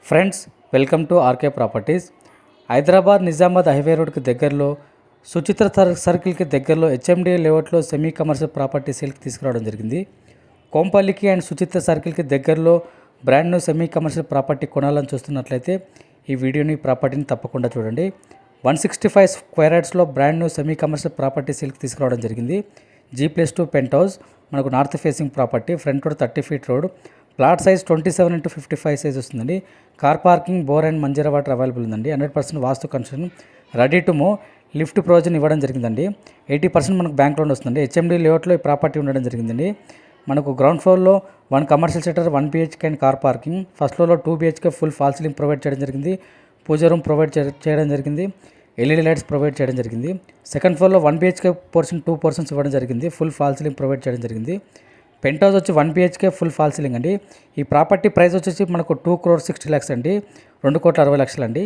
Friends, welcome to RK properties. Hyderabad Nizamabad highway రోడ్కి దగ్గరలో సుచిత్ర సర్కిల్కి దగ్గరలో హెచ్ఎండి లేఅవుట్లో సెమీ కమర్షియల్ ప్రాపర్టీ సేల్కి తీసుకురావడం జరిగింది. కోంపల్లికి అండ్ సుచిత్ర సర్కిల్కి దగ్గరలో brand new semi commercial property కొనాలని చూస్తున్నట్లయితే ఈ వీడియోని ప్రాపర్టీని తప్పకుండా చూడండి. 165 స్క్వేర్ యార్డ్స్లో brand new semi commercial property సేల్కి తీసుకురావడం జరిగింది. G+2 పెంట్ హౌస్, మనకు north facing property, front road 30 feet road, plot size 27x55 size వస్తుందండి. Car parking, bore and Manjeera water available ఉందండి. 100% vastu construction, ready to move, lift provision ఇవ్వడం జరిగిందండి. 80% మనకు bank loan వస్తుంది. హెచ్ఎండి లేఅవుట్లో ఈ ప్రాపర్టీ ఉండడం జరిగిందండి. మనకు గ్రౌండ్ ఫ్లోర్లో 1 commercial sector, 1 BHK and car parking, first ఫ్లోర్లో 2 BHK full fall ceiling provide చేయడం జరిగింది. పూజా రూమ్ ప్రొవైడ్ చేయడం జరిగింది. LED లైట్స్ ప్రొవైడ్ చేయడం జరిగింది. సెకండ్ ఫ్లోర్లో 1 BHK పోర్షన్ 2 పోర్షన్స్ ఇవ్వడం జరిగింది. ఫుల్ ఫాల్ సీలింగ్ ప్రొవైడ్ చేయడం జరిగింది. పెంట్ హౌస్ వచ్చి 1 BHK ఫుల్ ఫాల్ సీలింగ్ అండి. ఈ ప్రాపర్టీ ప్రైస్ వచ్చేసి మనకు 2,60,00,000 అండి. 2,60,00,000 అండి.